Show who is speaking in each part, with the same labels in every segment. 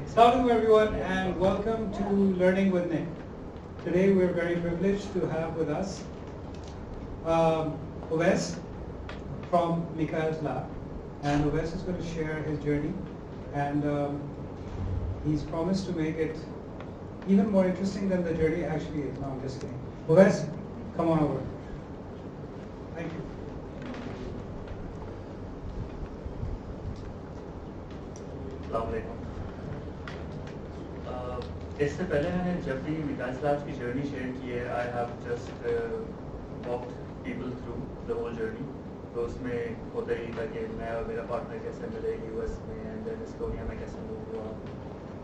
Speaker 1: Assalamu everyone and welcome to Learning with Nick. Today we're very privileged to have with us Uwais from Mikhail's lab, and Uwais is going to share his journey, and he's promised to make it even more interesting than the journey actually is. No, I'm just kidding. Uwais, come on over. Thank you.
Speaker 2: इससे पहले मैंने जब भी Vikas labs की journey share की है, I have just walked people through the whole journey. तो उसमें होता ही था कि मैं और मेरा पार्टनर कैसे मिले यूएस में एंड देन एस्टोनिया में कैसे मूव हुआ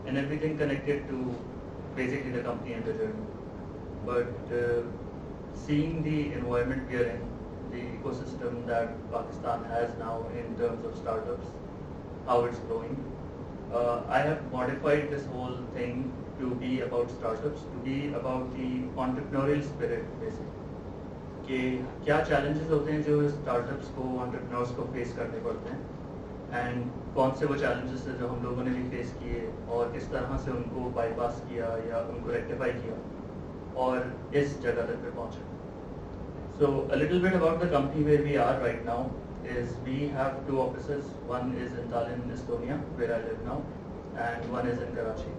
Speaker 2: and everything connected to basically the company and the journey. But seeing the environment we are in, the ecosystem that Pakistan has now in terms of startups, how it's growing, I have modified this whole thing to be about startups, to be about the entrepreneurial spirit basically. कि क्या challenges होते हैं जो startups को entrepreneurs को face करने पड़ते हैं and कौन से वो challenges हैं जो हम लोगों ने भी face किए और किस तरह से उनको bypass किया या उनको rectify किया और इस जगह तक पे पहुँचे. So a little bit about the company where we are right now is we have two offices. One is in Tallinn, Estonia, where I live now, and one is in Karachi.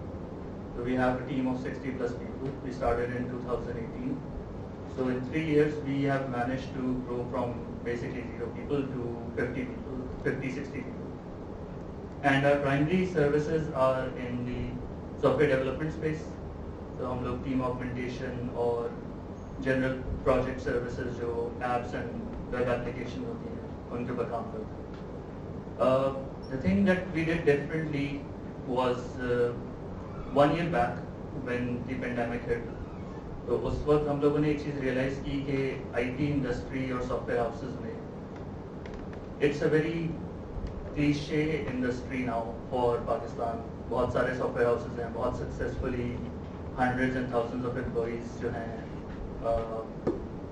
Speaker 2: So we have a team of 60 plus people. We started in 2018. So in 3 years, we have managed to grow from basically 0 people to 50 people, 50, 60 people. And our primary services are in the software development space. So हम लोग team augmentation और general project services जो apps and web application होती हैं उनके ऊपर काम करते हैं. The thing that we did differently was 1 year back when the pandemic hit. तो उस वक्त हम लोगों ने एक चीज़ रियलाइज की कि IT इंडस्ट्री और सॉफ्टवेयर हाउसेज में it's a very cliche industry now for Pakistan. बहुत सारे सॉफ्टवेयर हाउसेज हैं, बहुत successfully hundreds and thousands of employees जो हैं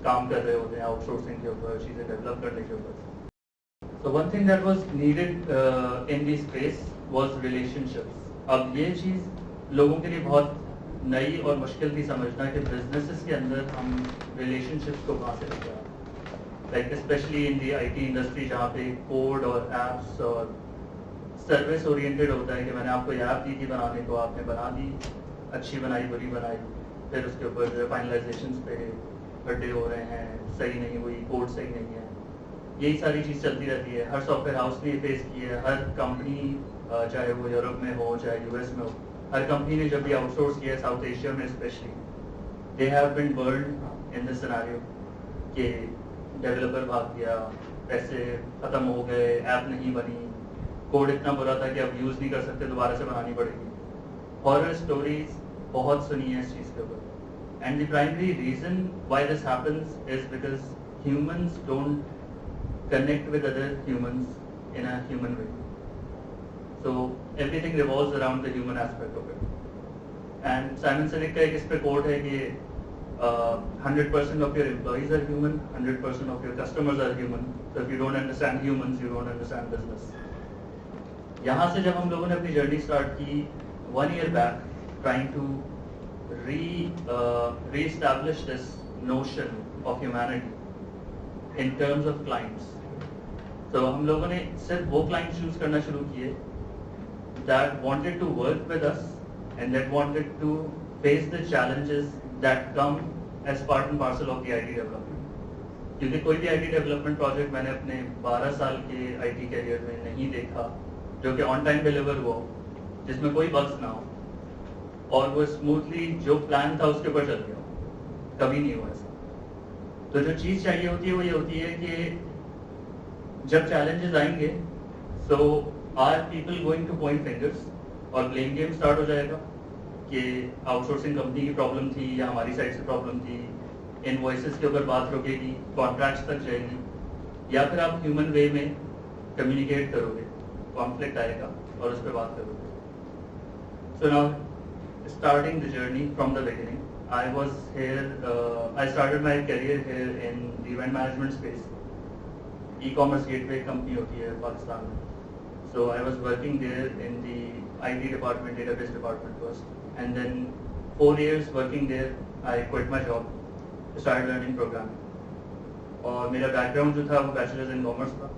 Speaker 2: काम कर रहे होते हैं आउटसोर्सिंग के ऊपर, चीज़ें डेवलप करने के ऊपर. So one thing that was needed in this space was relationships. अब ये चीज़ लोगों के लिए बहुत नई और मुश्किल थी समझना कि बिजनेसेस के अंदर हम रिलेशनशिप्स को कहाँ से लेकर आए. Like specially in the IT industry जहाँ पे कोड और एप्स और सर्विस ओरिएंटेड होता है कि मैंने आपको ये ऐप दी थी बनाने को, आपने बना दी, अच्छी बनाई बुरी बनाई, फिर उसके ऊपर जो फाइनलाइजेशन पे गड्ढे हो रहे हैं, सही नहीं हुई, कोड सही नहीं है, यही सारी चीज़ चलती रहती है. हर सॉफ्टवेयर हाउस ने फेस की है, हर कंपनी चाहे वो यूरोप में हो चाहे US में हो, हर कंपनी ने जब भी आउटसोर्स किया है साउथ एशिया में specially, they have been burned in this scenario कि डेवलपर भाग गया, पैसे ख़त्म हो गए, ऐप नहीं बनी, कोड इतना बुरा था कि अब यूज़ नहीं कर सकते, दोबारा से बनानी पड़ेगी. हॉरर स्टोरीज बहुत सुनी है इस चीज़ के ऊपर. And the primary reason why this happens is because humans don't connect with other humans in a human way. So everything revolves around the human aspect of it. And Simon Sinek का एक इस पे quote है कि 100% of your employees are human, 100% of your customers are human. So if you don't understand humans, you don't understand business. यहाँ से जब हम लोगों ने अपनी journey start की 1 year back, trying to re-establish this notion of humanity in terms of clients. तो हम लोगों ने सिर्फ वो क्लाइंट चूज करना शुरू किए that wanted to work with us and that wanted to face the challenges that come as part and parcel of the IT development. क्योंकि कोई भी IT development project मैंने अपने 12 साल के IT कैरियर में नहीं देखा जो कि ऑन टाइम डिलीवर हुआ हो, जिसमें कोई बग्स ना हो और वो स्मूथली जो प्लान था उसके ऊपर चल गया हो. कभी नहीं हुआ ऐसा. तो जो चीज़ चाहिए होती है वो ये होती है कि जब चैलेंजेस आएंगे so are people going to point fingers और ब्लेम गेम स्टार्ट हो जाएगा कि आउटसोर्सिंग कंपनी की प्रॉब्लम थी या हमारी साइड से प्रॉब्लम थी, इनवॉइसेस के ऊपर बात रुकेगी, कॉन्ट्रैक्ट्स तक जाएगी, या फिर आप ह्यूमन वे में कम्युनिकेट करोगे, कॉन्फ्लिक्ट आएगा और उस पर बात करोगे. So now starting the journey from the beginning, I was here, I started my career here in the event management space. E-commerce gateway company होती है पाकिस्तान में. So I was working there in the IT department, database department first, and then 4 years working there, I quit my job, started learning programming. और मेरा background जो था वो bachelor's in commerce था,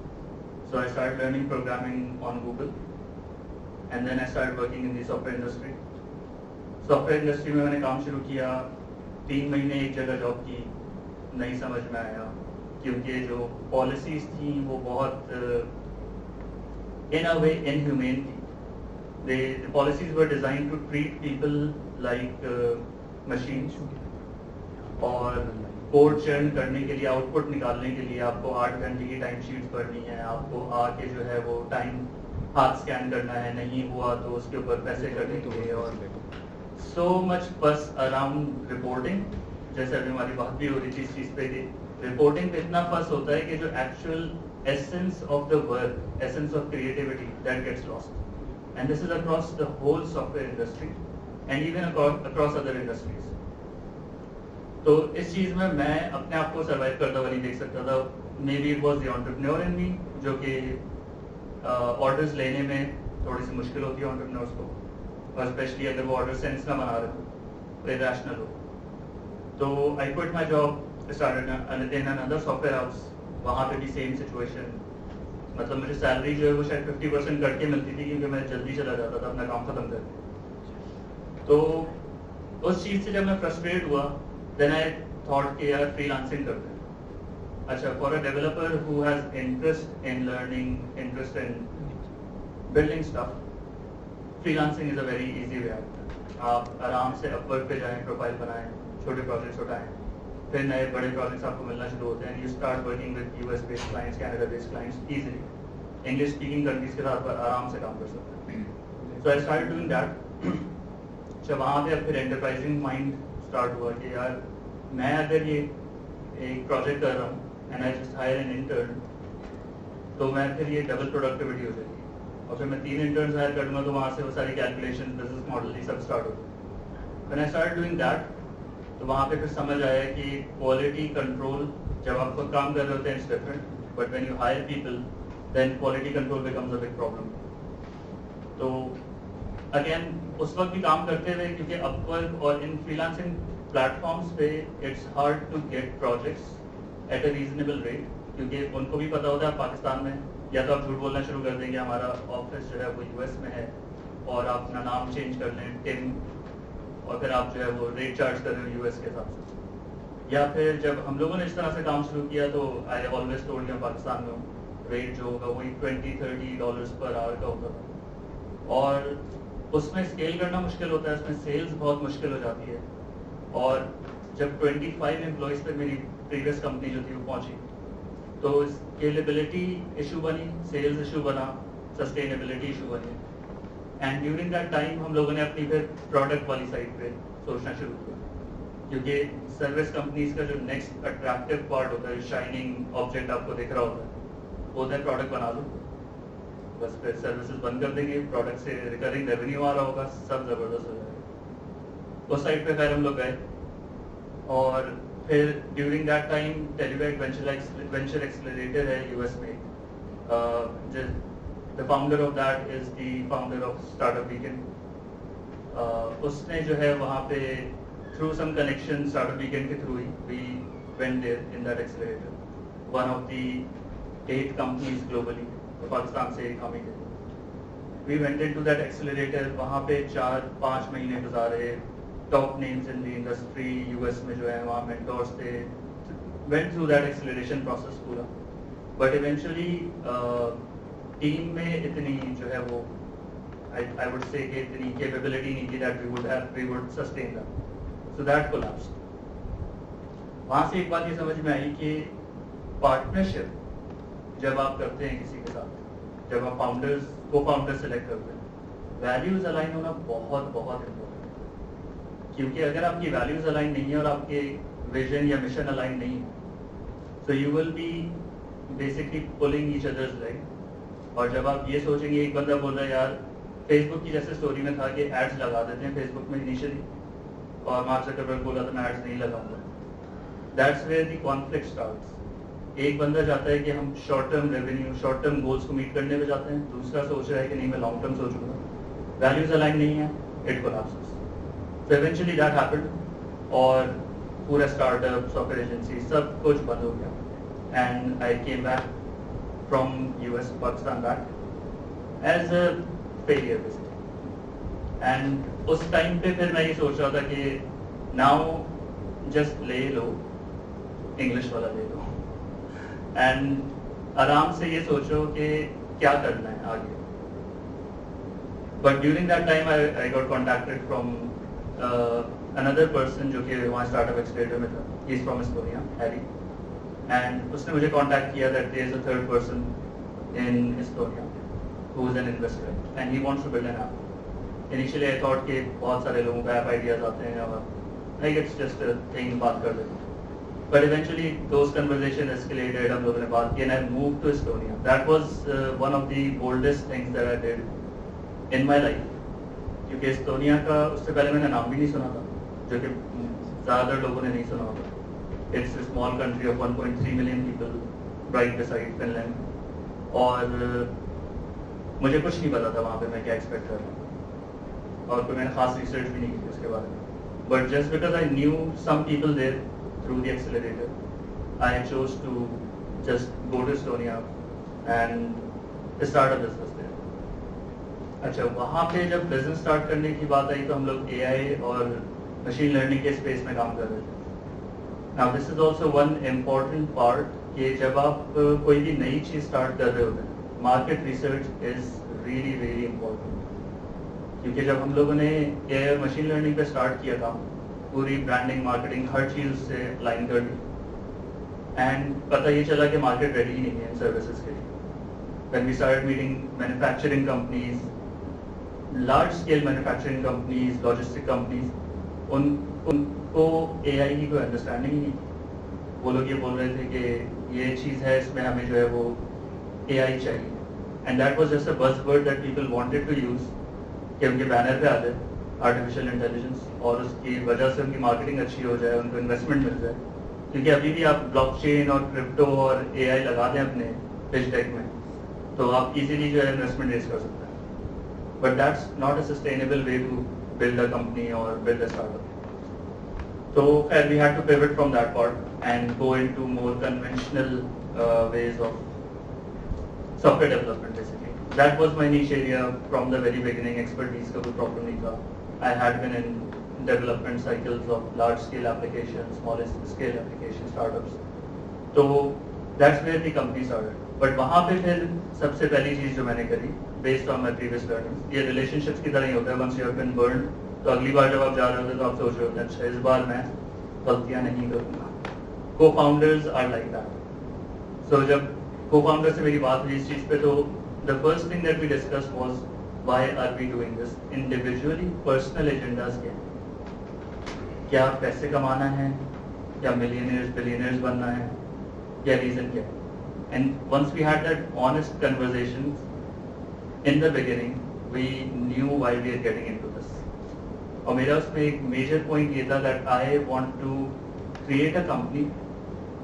Speaker 2: so I started learning programming on Google, and then I started working in the software industry. Software industry में मैंने काम शुरू किया, 3 महीने एक जगह जॉब की, नहीं समझ में आया, क्योंकि जो पॉलिसीज थी वो बहुत in a way inhumane थी. The policies were designed to treat people like machines. और कोड चर्न करने के लिए, आउटपुट निकालने के लिए आपको 8 घंटे की टाइम शीट्स भरनी है, आपको आके जो है वो टाइम हाथ स्कैन करना है, नहीं हुआ तो उसके ऊपर पैसे कटेंगे, और सो मच बस अराउंड रिपोर्टिंग. जैसे अभी हमारी बात भी हो रही थी इस चीज़ पे कि रिपोर्टिंग पे इतना फस होता है कि जो actual essence of the work, essence of creativity, that gets lost. And this is across the whole software industry and even across other industries. तो इस चीज़ में मैं अपने आप को सर्वाइव करता हुआ नहीं देख सकता था. Maybe it was the entrepreneur in me, जो कि ऑर्डर्स लेने में थोड़ी सी मुश्किल होती है एंटरप्रेन्योर्स को, और स्पेशली अगर वो ऑर्डर सेंस ना बना रहे हो, इरेशनल हो. तो I quit my job, started in another software house. वहाँ पे भी सेम सिचुएशन, मतलब मुझे सैलरी जो है वो शायद 50% कट के मिलती थी, क्योंकि मैं जल्दी चला जाता था अपना काम खत्म करके. तो उस चीज़ से जब मैं फ्रस्ट्रेट हुआ, then I thought कि यार freelancing करते हैं. अच्छा, for a developer who has interest in learning, interest in building stuff, freelancing is a very easy way out. आप आराम से Upwork पे जाएं, प्रोफाइल बनाएं, छोटे प्रोजेक्ट्स उठाएं, फिर नए बड़े प्रोजेक्ट्स आपको मिलना शुरू होते हैं. You start working with US based clients, Canada based clients easily. English speaking countries के साथ आराम से काम कर सकते हैं. So I started doing that. अच्छा, वहाँ पे अब फिर एंटरप्राइजिंग माइंड स्टार्ट हुआ कि यार मैं अगर ये एक प्रोजेक्ट कर रहा हूँ and I just hire an intern, तो मैं फिर ये डबल प्रोडक्टिविटी हो जाएगी, और फिर मैं 3 इंटर्न्स हायर कर दूँगा, तो वहाँ से वो सारी कैलकुलेशन, बिजनेस मॉडल ये सब स्टार्ट हो गया. When I start doing that, तो वहाँ पे फिर समझ आया कि क्वालिटी कंट्रोल, जब आप खुद काम कर रहे होते हैं it's different, but when you hire people then quality control becomes a big problem. तो अगेन उस वक्त भी काम करते हुए, क्योंकि अपवर्क और इन फ्रीलांसिंग प्लेटफॉर्म्स पे it's hard to get projects at a reasonable rate, क्योंकि उनको भी पता होता है पाकिस्तान में या तो आप झूठ बोलना शुरू कर देंगे, हमारा ऑफिस जो है वो यूएस में है, और आप अपना नाम चेंज कर लें टिम, और फिर आप जो है वो रेट चार्ज कर रहे हो यूएस के हिसाब से. या फिर जब हम लोगों ने इस तरह से काम शुरू किया, तो आई ऑलवेज टोल्ड कि पाकिस्तान में रेट जो होगा वही $20-30 पर आवर का होता था, और उसमें स्केल करना मुश्किल होता है, उसमें सेल्स बहुत मुश्किल हो जाती है. और जब 25 एम्प्लॉयज़ पे मेरी प्रीवियस कंपनी जो थी वो पहुंची, तो स्केलेबिलिटी इशू बनी, सेल्स इशू बना, सस्टेनेबिलिटी इशू बनी. एंड ड्यूरिंग दैट टाइम हम लोगों ने अपनी फिर प्रोडक्ट वाली साइड पे सोचना शुरू किया, क्योंकि सर्विस कंपनीज का जो नेक्स्ट अट्रैक्टिव पार्ट होता है, शाइनिंग ऑब्जेक्ट आपको दिख रहा होता है, वो होता है प्रोडक्ट बना दो, बस फिर सर्विसेज बंद कर देंगे, प्रोडक्ट से रिकरिंग रेवेन्यू आ रहा होगा, सब ज़बरदस्त हो जाएगा. उस साइड पे खैर हम लोग गए, और फिर ड्यूरिंग दैट टाइम टेलीवेट वेंचर एक्सेलरेटर है यूएस में, the founder of that is the founder of startup weekend. उसने जो है वहाँ पे through some connection startup weekend के थ्रू ही we went there in that accelerator, one of the 8 companies globally, Pakistan से हम ही थे. We went into that accelerator, वहाँ पे 4-5 महीने गुजारे, top names in the industry US में जो है वहाँ मेंटोर्स थे, went through that acceleration process पूरा. बट इवेंचुअली टीम में इतनी जो है वो आई वुड से कि इतनी कैपेबिलिटी नहीं थी that we would sustain that, so that collapsed. वहाँ से एक बात ये समझ में आई कि पार्टनरशिप जब आप करते हैं किसी के साथ, जब आप को फाउंडर सेलेक्ट करते हैं, वैल्यूज अलाइन होना बहुत बहुत इम्पोर्टेंट है. क्योंकि अगर आपकी वैल्यूज अलाइन नहीं है और आपके विजन या मिशन अलाइन नहीं है, so you will be basically pulling each others leg. और जब आप ये सोचेंगे, एक बंदा बोल रहा है यार फेसबुक की जैसे स्टोरी में था कि एड्स लगा देते हैं फेसबुक में इनिशियली, और मार्क ज़करबर्ग बोला था मैं एड्स नहीं लगाऊंगा. That's where the conflict starts. एक बंदा चाहता है कि हम short term revenue, short term goals को मीट करने में जाते हैं, दूसरा सोच रहा है कि नहीं मैं लॉन्ग टर्म सोचूंगा. वैल्यूज अलाइन नहीं है, it collapses. So eventually that happened और पूरा स्टार्टअप, सॉफ्टवेयर एजेंसी सब कुछ बंद हो गया। And I came back from US, Pakistan back as a failure basically. And उस टाइम पे फिर मैं ये सोच रहा था कि नाउ जस्ट ले लो, इंग्लिश वाला ले लो, एंड आराम से ये सोचो कि क्या करना है आगे। But during that time I got contacted from another person जो कि वहाँ स्टार्टअप एक्सलेटर में था, he is from Estonia, Harry, and उसने मुझे कॉन्टैक्ट किया that there is a third person in Estonia who is an investor and he wants to build an app. Initially I thought कि बहुत सारे लोगों को ऐप आइडियाज आते हैं और like it's just a thing, बात कर लेते हैं। But eventually those conversation escalated, हम लोगों ने बात की and I moved to Estonia. That was one of the boldest things that I did in my life. क्योंकि एस्टोनिया का उससे पहले मैंने नाम भी नहीं सुना था, जो कि ज़्यादातर लोगों ने नहीं सुना होगा। It's a small country of 1.3 million people, right beside Finland. और मुझे कुछ नहीं पता था वहाँ पे मैं क्या एक्सपेक्ट कर रहा हूँ, और कोई मैंने खास रिसर्च भी नहीं की उसके बारे में। But just because I knew some people there through the accelerator, I chose to just go to Estonia and start a business there. अच्छा, वहाँ पे जब बिजनेस स्टार्ट करने की बात आई तो हम लोग AI और मशीन लर्निंग के स्पेस में काम कर रहे थे। Now this is also one important part कि जब आप कोई भी नई चीज़ स्टार्ट कर रहे होते हैं, market research is really very important. क्योंकि जब हम लोगों ने AI और मशीन लर्निंग पे स्टार्ट किया था, पूरी ब्रांडिंग, मार्केटिंग, हर चीज़ उससे लाइन कर दी, एंड पता ये चला कि मार्केट रेडी ही नहीं है इन सर्विसेज के लिए। When we started meeting manufacturing companies, large scale manufacturing companies, logistic companies, उनको AI की कोई अंडरस्टैंडिंग ही नहीं थी। वो लोग ये बोल रहे थे कि ये चीज़ है, इसमें हमें जो है वो AI चाहिए, and that was just a buzzword that people wanted to use, कि उनके बैनर पे आ जाए आर्टिफिशियल इंटेलिजेंस और उसकी वजह से उनकी मार्केटिंग अच्छी हो जाए, उनको इन्वेस्टमेंट मिल जाए। क्योंकि अभी भी आप ब्लॉकचेन और क्रिप्टो और AI लगा दें अपने पिच डेक में, तो आप इजीली जो है इन्वेस्टमेंट रेज कर सकते हैं। But that's not a sustainable way to build a company और बिल्ड अ स्टार्टअप। तो खैर we had to pivot from that part and go into more conventional ways of software development basically. That was my niche area from the very beginning. Expertise का कोई problem नहीं था. I had been in development cycles of large scale applications, small scale application startups. तो that's where the company started. But वहाँ पे फिर सबसे पहली चीज़ जो मैंने करी, based on my previous learnings, ये relationships की तरह ही होता है. Once you have been burned, तो अगली बार जब आप जा रहे होते तो आप सोच रहे होते हैं अच्छा इस बार मैं गलतियाँ नहीं करूँगा. Co-founders are like that. So जब co-founder से मेरी बात हुई इस चीज़ पे, तो the first thing that we discussed was why are we doing this individually, personal agendas क्या है, क्या पैसे कमाना है, क्या millionaires billionaires बनना है, क्या reason क्या है। And once we had that honest conversations in the beginning, we knew why we are getting into this. और मेरा उसमें एक major point ये था that I want to create a company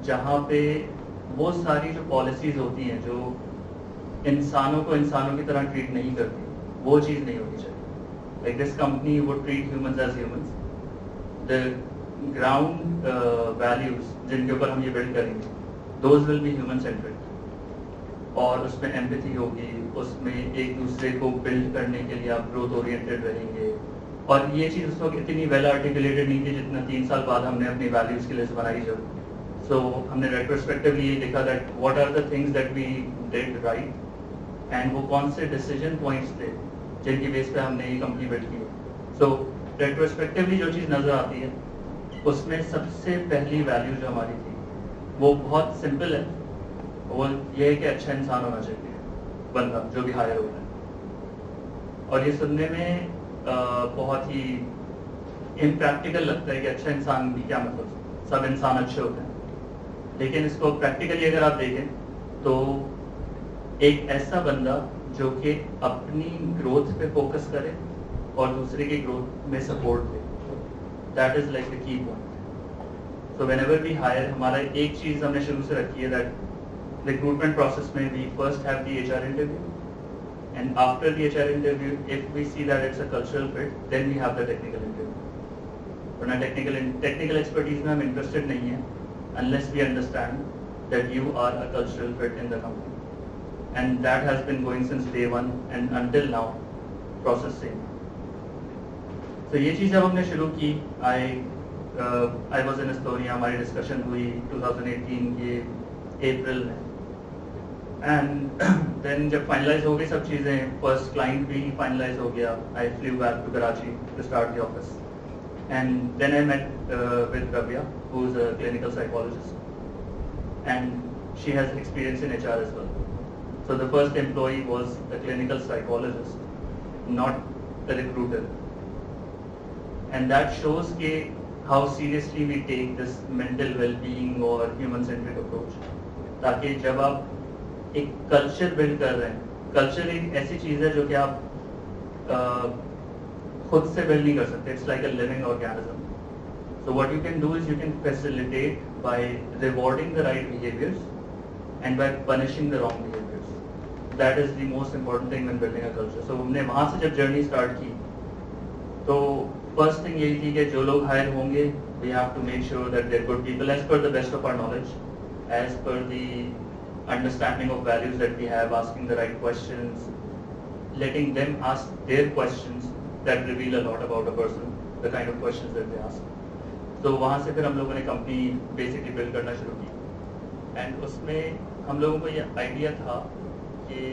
Speaker 2: जहाँ पे वो सारी जो policies होती हैं जो इंसानों को इंसानों की तरह ट्रीट नहीं करती, वो चीज़ नहीं होनी चाहिए। Like this company would treat humans as humans. The ground values जिनके ऊपर हम ये बिल्ड करेंगे, those will be human centric, और उसमें एम्पैथी होगी, उसमें एक दूसरे को बिल्ड करने के लिए आप ग्रोथ ओरिएंटेड रहेंगे। और ये चीज़ उस वक्त इतनी वेल आर्टिकुलेटेड नहीं थी जितना 3 साल बाद हमने अपनी वैल्यूज़ की लिस्ट बनाई जब। सो हमने रेट्रोस्पेक्टिवली ये देखा that what are the things that we did right, and वो कौन से डिसीजन पॉइंट्स थे जिनकी बेस पे हमने ये कंपनी बिल्ड की। सो रेट्रोस्पेक्टिवली जो चीज़ नज़र आती है, उसमें सबसे पहली वैल्यू जो हमारी थी वो बहुत सिंपल है, वो ये है कि अच्छा इंसान होना चाहिए बंदा जो भी हायर होता है। और ये सुनने में बहुत ही इम्प्रैक्टिकल लगता है कि अच्छा इंसान भी क्या मतलब, सब इंसान अच्छे होते हैं, लेकिन इसको प्रैक्टिकली अगर आप देखें तो एक ऐसा बंदा जो कि अपनी ग्रोथ पे फोकस करे और दूसरे की ग्रोथ में सपोर्ट दे, that is like the key point. So whenever we hire, हमारा एक चीज़ हमने शुरू से रखी है दैट रिक्रूटमेंट प्रोसेस में we first have the HR interview And after the HR interview, if we see that it's a cultural fit, then we have the technical interview. वरना technical expertise में हम interested नहीं हैं, unless we understand that you are a cultural fit in the company. And that has been going since day one and until now, process same. So ये चीज़ जब हमने शुरू की, I was in Estonia, हमारी discussion हुई 2018 के अप्रैल में. And then जब finalize हो गई सब चीज़ें, first client भी finalize हो गया, I flew back to Karachi to start the office. And then I met with Rabia, who is a clinical psychologist, and she has experience in HR as well. So the first employee was a clinical psychologist, not a recruiter. And that shows how seriously we take this mental well-being or human-centric approach. ताकि जब आप एक culture build कर रहे हैं, culture एक ऐसी चीज़ है जो कि आप खुद से बिल्ड नहीं कर सकते. It's like a living organism. So what you can do is you can facilitate by rewarding the right behaviours and by punishing the wrong behaviours. That is the most important thing when building a culture. So हमने वहाँ से जब journey start की तो first thing यही थी कि जो लोग हायर होंगे, we have to make sure that they're good people as per the best of our knowledge, as per the understanding of values that we have, asking the right questions, letting them ask their questions that reveal a lot about a person, the kind of questions that they ask. So वहाँ से फिर हम लोगों ने company basically build करना शुरू की. And उसमें हम लोगों को ये आइडिया था कि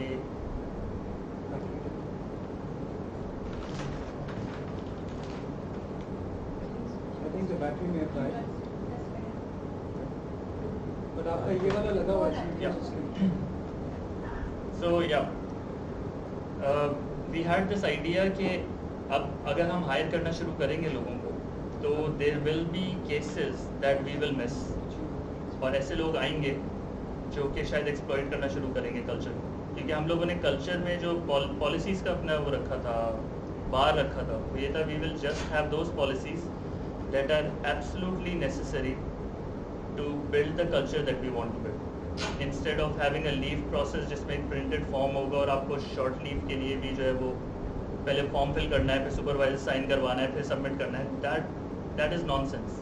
Speaker 1: I think the battery may have died. But आपका ये वाला लगा हुआ है.
Speaker 2: Yeah. So yeah, we had this idea कि अब अगर हम हायर करना शुरू करेंगे लोगों को तो there will be cases that we will miss. और ऐसे लोग आएंगे जो कि शायद एक्सप्लॉइट करना शुरू करेंगे कल्चर को. क्योंकि हम लोगों ने कल्चर में जो पॉलिसीज़ का अपना वो रखा था, बार रखा था, वो ये था we will just have those policies that are absolutely necessary to build the culture that we want to build. Instead of having a leave process जिसमें एक printed form होगा और आपको short leave के लिए भी जो है वो पहले फॉर्म फिल करना है, फिर सुपरवाइजर साइन करवाना है, फिर सबमिट करना है. that is nonsense.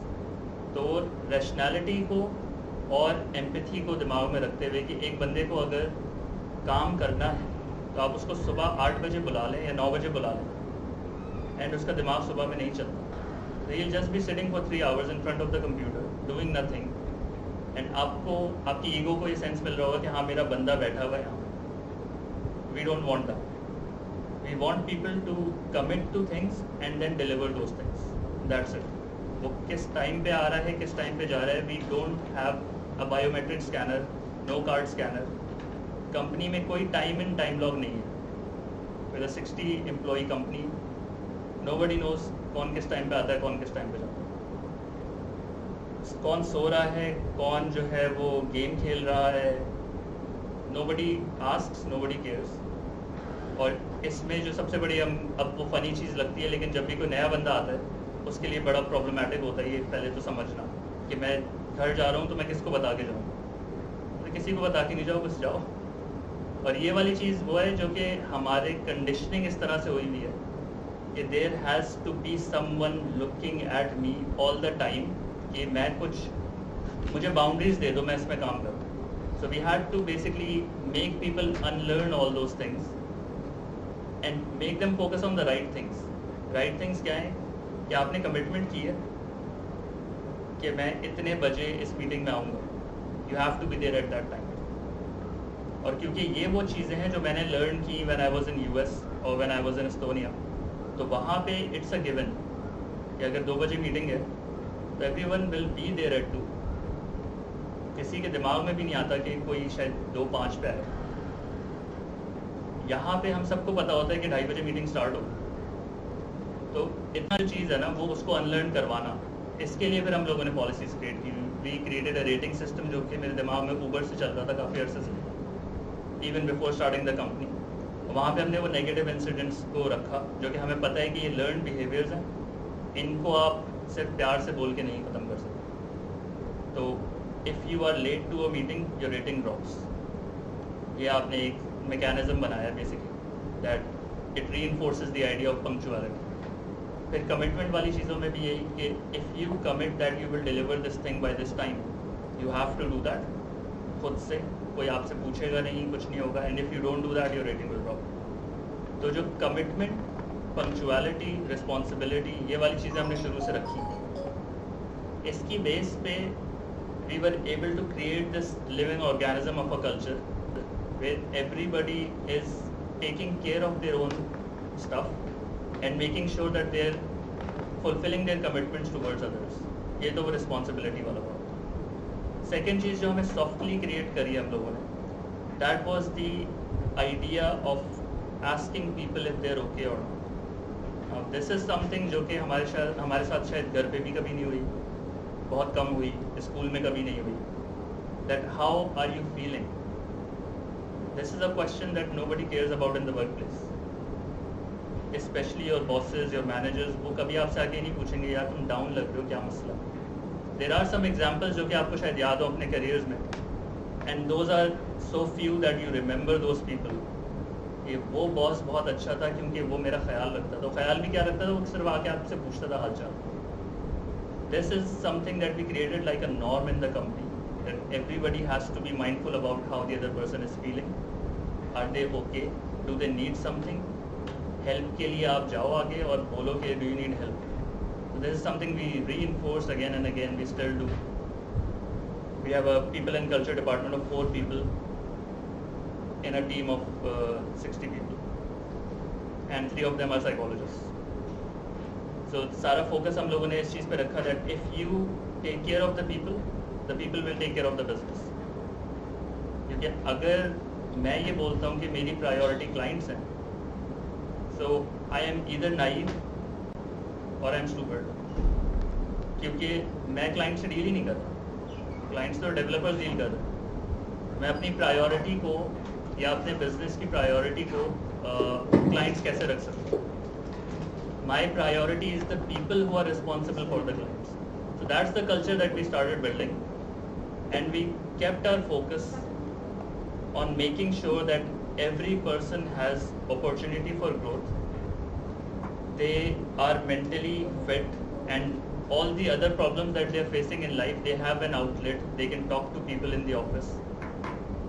Speaker 2: तो रैशनैलिटी को और एम्पैथी को दिमाग में रखते हुए कि एक बंदे को अगर काम करना है तो आप उसको सुबह 8 बजे बुला लें या 9 बजे बुला लें, एंड उसका दिमाग सुबह में नहीं चलता. So he'll just be sitting for 3 hours in front of the computer doing nothing, and आपको आपकी ईगो को ये सेंस मिल रहा होगा कि हाँ मेरा बंदा बैठा हुआ है यहाँ. We don't want that. We want people to commit to things and then deliver those things. That's it. वो किस टाइम पे आ रहा है, किस टाइम पे जा रहा है. We don't have a biometric scanner, no card scanner. Company में कोई टाइम इन टाइम लॉग नहीं है. With a 60 employee company, nobody knows कौन किस टाइम पे आता है, कौन किस टाइम पे जाता है, कौन सो रहा है, कौन जो है वो गेम खेल रहा है. nobody asks, nobody cares. और इसमें जो सबसे बड़ी अब वो फ़नी चीज़ लगती है, लेकिन जब भी कोई नया बंदा आता है उसके लिए बड़ा प्रॉब्लमेटिक होता है ये पहले तो समझना कि मैं घर जा रहा हूँ तो मैं किसको बता के जाऊँ. तो किसी को बता के नहीं जाओ, बस जाओ. और ये वाली चीज़ वो है जो कि हमारे कंडीशनिंग इस तरह से हुई हुई है कि there has to be someone looking at me all the time कि मैं मुझे बाउंड्रीज दे दो, मैं इसमें काम करूँ. So we had to basically make people unlearn all those things and make them focus on the right things. Right things क्या है कि आपने कमिटमेंट की है कि मैं इतने बजे इस मीटिंग में आऊँगा. You have to be there at that time. और क्योंकि ये वो चीज़ें हैं जो मैंने लर्न की when I was in US और when I was in Estonia, तो वहाँ पे इट्स अ गिवन कि अगर 2 बजे मीटिंग है तो everyone will be there at 2. किसी के दिमाग में भी नहीं आता कि कोई शायद 2:05 पे आए. यहाँ पे हम सबको पता होता है कि 2:30 बजे मीटिंग स्टार्ट हो. तो इतना जो चीज़ है ना वो उसको अनलर्न करवाना, इसके लिए फिर हम लोगों ने पॉलिसीज क्रिएट की. We created a rating system जो कि मेरे दिमाग में ऊबर से चल रहा था काफ़ी अर्से से, even before starting the company. वहाँ पे हमने वो नेगेटिव इंसिडेंट्स को रखा जो कि हमें पता है कि ये लर्न बिहेवियर्स हैं, इनको आप सिर्फ प्यार से बोल के नहीं ख़त्म कर सकते. तो if you are late to a meeting your rating drops. ये आपने एक मैकेनिज्म बनाया basically that it reinforces the idea of punctuality. फिर commitment वाली चीज़ों में भी यही कि if you commit that you will deliver this thing by this time, you have to do that खुद से, कोई आपसे पूछेगा नहीं, कुछ नहीं होगा, and if you don't do that, your rating will drop. तो जो commitment, punctuality, responsibility, ये वाली चीज़ें हमने शुरू से रखी. इसकी बेस पे we were able to create this living organism of a culture where everybody is taking care of their own stuff and making sure that they're fulfilling their commitments towards others. ये तो वो responsibility वाला बात. Second चीज़ जो हमें softly create करी हम लोगों ने, that was the idea of asking people if they're okay or not. Now this is something जो कि हमारे साथ शायद घर पे भी कभी नहीं हुई, बहुत कम हुई, स्कूल में कभी नहीं हुई. That how are you feeling? This is a question that nobody cares about in the workplace. Especially your bosses, your managers, वो कभी आपसे आके नहीं पूछेंगे यार तुम डाउन लग रहे हो, क्या मसला. There are some examples जो कि आपको शायद याद हो अपने careers में, and those are so few that you remember those people. कि वो बॉस बहुत अच्छा था क्योंकि वो मेरा ख्याल रखता था. ख्याल भी क्या रखता था, वो सिर्फ आके आपसे पूछता था हालचाल. This is something that we created like a norm in the company, that everybody has to be mindful about how the other person is feeling. Are they okay? Do they need something? Help के लिए आप जाओ आगे और बोलो कि do you need help? So this is something we reinforce again and again. We still do. We have a people and culture department of 4 people in a team of 60 people, and 3 of them are psychologists. So सारा focus हम लोगों ने इस चीज़ पे रखा that if you take care of the people will take care of the business. क्योंकि अगर मैं ये बोलता हूँ कि मेरी प्रायोरिटी क्लाइंट्स हैं, so I am either naive or I am stupid. क्योंकि मैं क्लाइंट से डील ही नहीं कर रहा, क्लाइंट्स तो डेवलपर्स डील कर रहे हैं. मैं अपनी प्रायोरिटी को या अपने बिजनेस की प्रायोरिटी को क्लाइंट्स कैसे रख सकता हूँ. My priority is the people who are responsible for the clients. So that's the culture that we started building, and we kept our focus on making sure that every person has opportunity for growth. They are mentally fit, and all the other problems that they are facing in life, they have an outlet. They can talk to people in the office.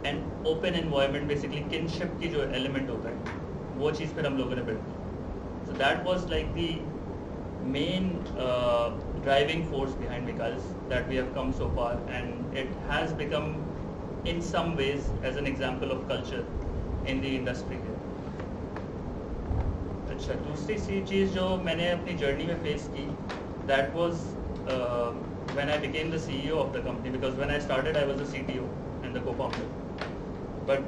Speaker 2: And open environment, basically kinship की जो element होता है, वो चीज़ फिर हम लोगों ने build की. So that was like the main driving force behind Mikhail's that we have come so far, and it has become in some ways as an example of culture in the industry here. अच्छा, दूसरी सी चीज़ जो मैंने अपनी journey में face की, that was when I became the CEO of the company, because when I started I was the CTO and the co-founder. But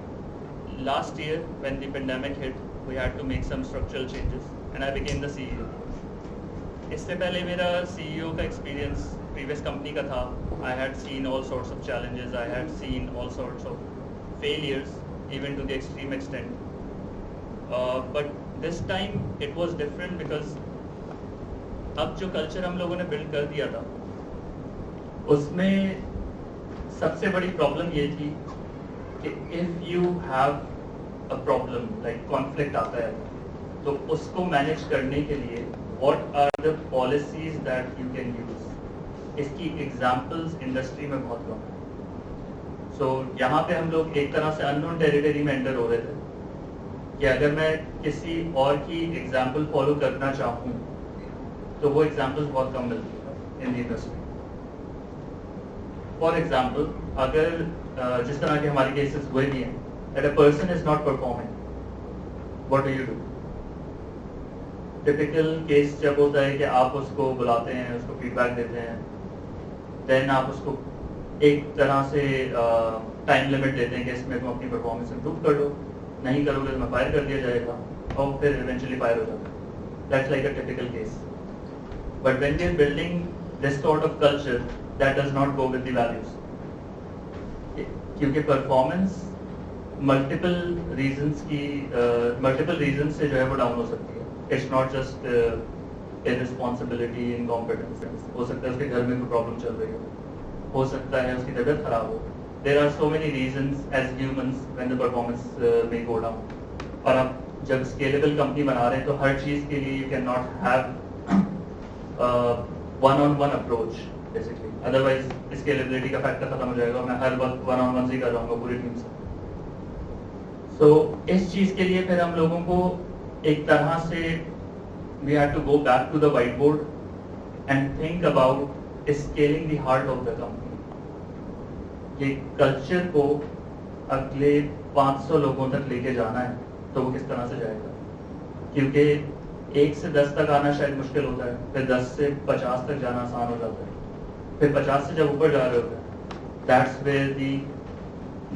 Speaker 2: last year when the pandemic hit, we had to make some structural changes and I became the CEO. इससे पहले मेरा CEO का experience previous company का था. I had seen all sorts of challenges, I had seen all sorts of failures, even to the extreme extent. But this time it was different because अब जो culture हम लोगों ने build कर दिया था, उसमें सबसे बड़ी problem ये थी कि if you have a problem like conflict आता है, तो उसको मैनेज करने के लिए what are the policies that you can use. इसकी एग्जाम्पल्स इंडस्ट्री में बहुत कम है. सो यहाँ पे हम लोग एक तरह से अननोन टेरिटरी में एंटर हो रहे थे कि अगर मैं किसी और की एग्जाम्पल फॉलो करना चाहूँ तो वो एग्जाम्पल्स बहुत कम मिलती है इन द इंडस्ट्री. फॉर एग्जाम्पल, अगर जिस तरह के हमारे केसेस हुए भी हैं, that a person is not performing, what do you do? Typical case जब होता है कि आप उसको बुलाते हैं, उसको फीडबैक देते हैं, देन आप उसको एक तरह से टाइम लिमिट देते हैं कि इसमें तुम अपनी परफॉर्मेंस इंप्रूव कर लो, नहीं करोगे तो मैं फायर कर दिया जाएगा, और फिर इवेंचुअली फायर हो जाता है. That's like a typical case. But when we are building this sort of culture, that does not go with the values, क्योंकि परफॉर्मेंस मल्टीपल रीजन से जो है वो डाउन हो सकती है. It's not just irresponsibility, incompetence. हो सकता है उसके घर में कोई प्रॉब्लम चल रही हो सकता है उसकी तबीयत खराब हो. There are so many reasons as humans when the performance may go down. और अब जब स्केलेबल कंपनी बना रहे हैं तो हर चीज़ के लिए you can not have one on one approach basically, otherwise scalability का फैक्टर खत्म हो जाएगा। मैं हर वक्त वन ऑन वन ही कर रहा हूँ पूरी टीम से। So, इस चीज़ के लिए फिर हम लोगों को एक तरह से we had to go back to the whiteboard and think about scaling the heart of the company. ये कल्चर को अगले 500 लोगों तक लेके जाना है तो वो किस तरह से जाएगा, क्योंकि 1 से 10 तक आना शायद मुश्किल होता है, फिर 10 से 50 तक जाना आसान हो जाता है, फिर 50 से जब ऊपर जा रहे होते हैं that's where the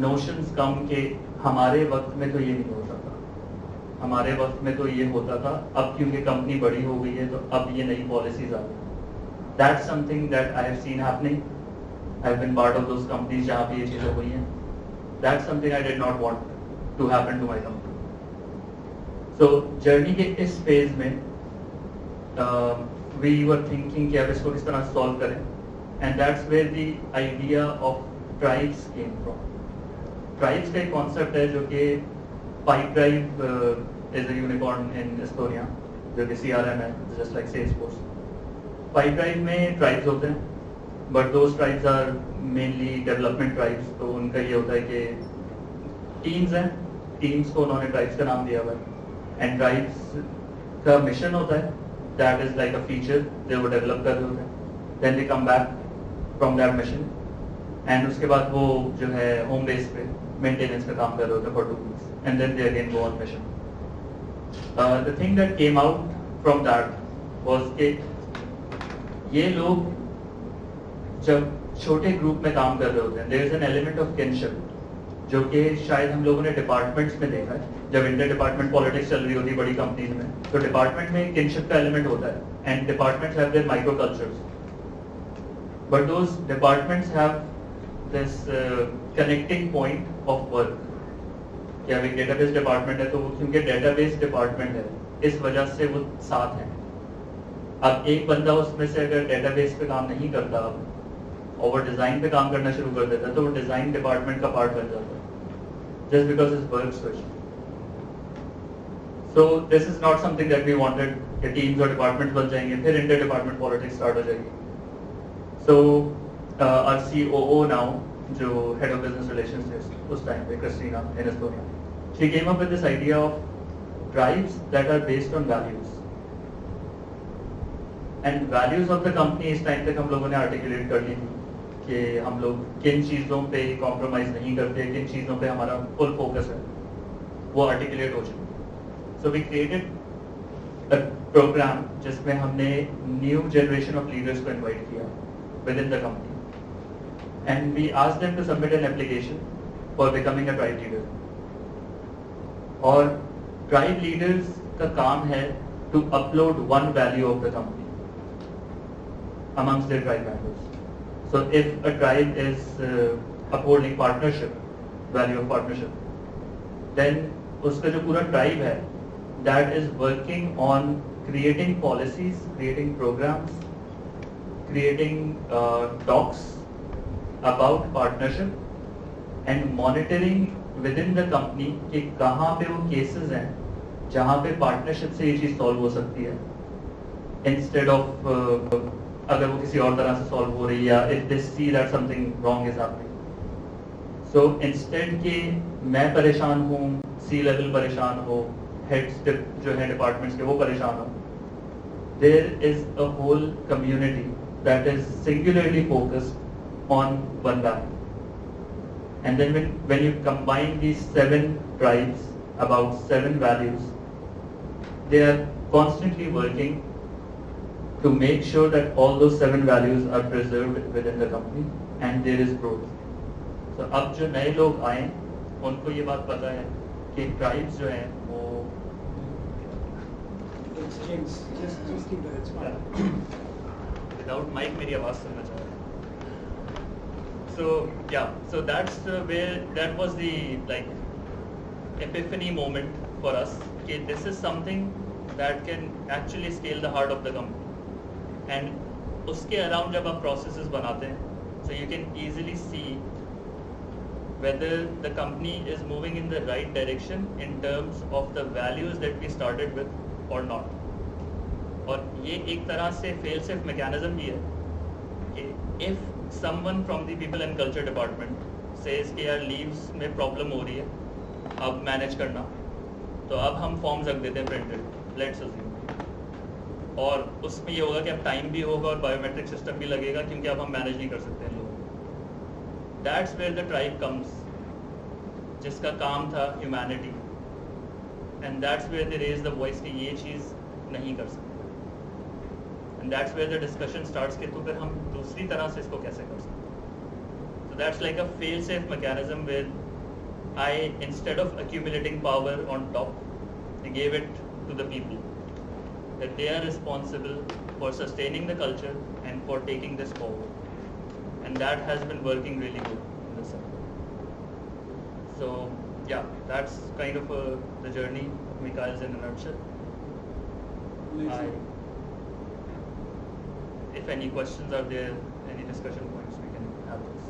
Speaker 2: notions come के हमारे वक्त में तो ये नहीं होता था, हमारे वक्त में तो ये होता था, अब क्योंकि कंपनी बड़ी हो गई है तो अब ये नई पॉलिसीज आ गई। That's something that I have seen happening. I have been part of those companies जहाँ पे ये चीज़ें हुई हैं. That's something I did not want to happen to my company. So journey के इस फेज में we were thinking कि अब इसको किस तरह सॉल्व करें, and that's where the idea of tribes came from. Tribes का एक कॉन्सेप्ट है जो कि Pipedrive is a unicorn in Estonia, जो कि CRM है, just like Salesforce. Pipedrive में ट्राइब्स होते हैं, but those tribes are mainly development tribes. तो उनका ये होता है कि टीम्स हैं, टीम्स को उन्होंने ट्राइब्स का नाम दिया हुआ है, एंड ट्राइब्स का मिशन होता है that is like a feature जो वो डेवलप कर रहे होते हैं, then they come back from that mission, and उसके बाद वो जो है होम बेस पे मेंटेनेंस का काम कर रहे होते हैं for 2 weeks, and then they again go on mission. The thing that came out from that was कि ये लोग जब छोटे ग्रुप में काम कर रहे होते हैं, there is an element of kinship जो कि शायद हम लोगों ने डिपार्टमेंट्स में देखा है। जब इंटर डिपार्टमेंट पॉलिटिक्स चल रही होती है बड़ी कंपनीज में, तो डिपार्टमेंट में किनशिप का एलिमेंट होता है, and departments have their micro cultures, but those departments have this connecting point of work। क्या एक डेटाबेस डिपार्टमेंट है तो क्योंकि डेटाबेस डिपार्टमेंट है इस वजह से वो साथ हैं। अब एक बंदा उसमें से अगर डेटाबेस पे काम नहीं करता और वो डिजाइन पे काम करना शुरू कर देता तो वो डिजाइन डिपार्टमेंट का पार्ट बन जाता है, just because is work switch. So this is not something that we wanted कि टीम्स और डिपार्टमेंट्स बन जाएंगे फिर इंटर डिपार्टमेंट पॉलिटिक्स स्टार्ट हो जाएगी। सो our COO now, जो head of business relations है उस टाइम पे, Christina in Estonia, she came up with this idea of tribes that are based on values, and values of the company इस time तक हम लोगों ने articulate कर ली थी कि हम लोग किन चीज़ों पे compromise नहीं करते, किन चीज़ों पे हमारा full focus है, वो articulate हो चुकी। So we created a program जिसमें हमने new generation of leaders को invite किया within the company, and we asked them to submit an application for becoming a tribe leader। और tribe leaders का काम है to upload one value of the company amongst their tribe members। So if a tribe is upholding partnership, value of partnership, then उसका जो पूरा tribe है that is working on creating policies, creating programs, creating talks about partnership and monitoring within the company कि कहाँ पे वो cases हैं जहाँ पे partnership से ये चीज़ solve हो सकती है, instead of अगर वो किसी और तरह से solve हो रही है, या if they see that something wrong is happening। So instead कि मैं परेशान हूँ, C-level परेशान हो, heads जो है departments के वो परेशान हो, there is a whole community that is singularly focused on one value, and then when you combine these 7 tribes about 7 values, they are constantly working to make sure that all those 7 values are preserved within the company and there is growth। So अब जो नए लोग आए उनको ये बात पता है कि tribes जो हैं वो
Speaker 1: just keep that, it's fine।
Speaker 2: without mic मेरी आवाज़ सुनना चाह रहा है। So yeah, so that's where that was the like epiphany moment for us कि this is something that can actually scale the heart of the company, and उसके around जब आप processes बनाते हैं so you can easily see whether the company is moving in the right direction in terms of the values that we started with or not. और ये एक तरह से fail safe mechanism भी है कि if someone from the people and culture department says कि यार leaves में problem हो रही है, अब manage करना, तो अब हम forms रख देते हैं printed, let's assume, और उसमें ये होगा कि अब टाइम भी होगा और बायोमेट्रिक सिस्टम भी लगेगा क्योंकि अब हम मैनेज नहीं कर सकते हैं लोग. That's where the tribe comes, जिसका काम था humanity, and that's where they raise the voice कि ये चीज़ नहीं कर सकते, and that's where the discussion starts कि तो फिर हम दूसरी तरह से इसको कैसे कर सकते. So that's like a fail safe mechanism where I, instead of accumulating power on top, I gave it to the people, that they are responsible for sustaining the culture and for taking this forward, and that has been working really good in the sector. So yeah, that's kind of the journey of Mikhail's in a nutshell.
Speaker 1: Amazing.
Speaker 2: If any questions are there, any discussion points, we can have those.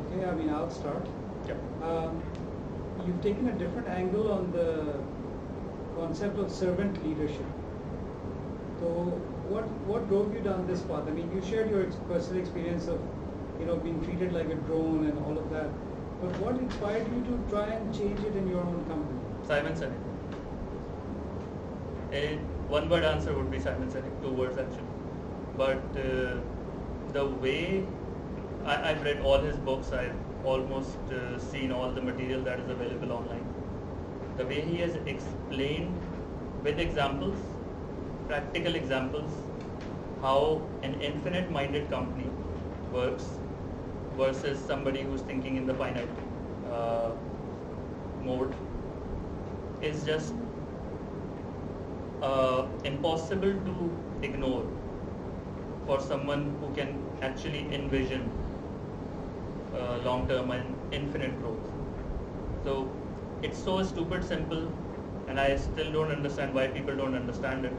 Speaker 1: Okay, I mean, I'll start.
Speaker 2: Yeah.
Speaker 1: You've taken a different angle on the concept of servant leadership. So what drove you down this path? I mean, you shared your personal experience of, being treated like a drone and all of that. But what inspired you to try and change it in your own company?
Speaker 2: Simon Sinek. One word answer would be Simon Sinek, 2 words actually. But the way I've read all his books, I've almost seen all the material that is available online. The way he has explained with examples, practical examples, how an infinite-minded company works versus somebody who's thinking in the finite mode is just impossible to ignore for someone who can actually envision long-term and infinite growth. So it's so stupid simple, and I still don't understand why people don't understand it,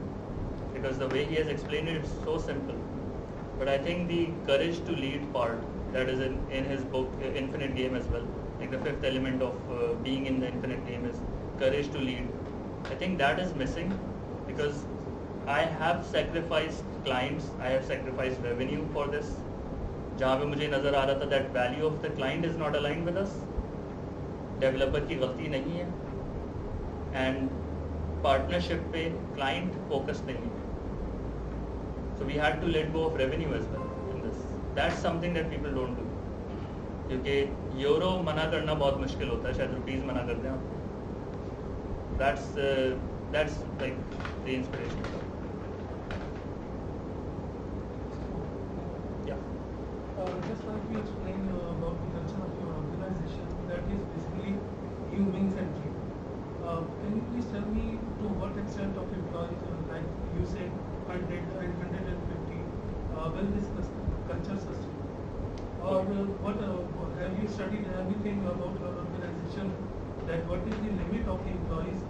Speaker 2: because the way he has explained it, it's so simple. But I think the courage to lead part that is in his book Infinite Game as well, like the 5th element of being in the infinite game is courage to lead. I think that is missing, because I have sacrificed clients, I have sacrificed revenue for this, जहाँ पे मुझे नज़र आ रहा था that value of the client is not aligned with us, developer की गलती नहीं है, and partnership पे client focus नहीं है. So we had to let go of revenue as well in this. That's something that people don't do. क्योंकि euro मना करना बहुत मुश्किल होता है, शायद रुपीज़ मना कर दें आप. That's like the inspiration. Yeah.
Speaker 3: Just like you explained about the culture of your organization, that is basically human-centric. Can you please tell me to what extent of employees, like you said, 100 and 150, will this culture sustain? Or what have you studied anything about your organization, that what is the limit of the employees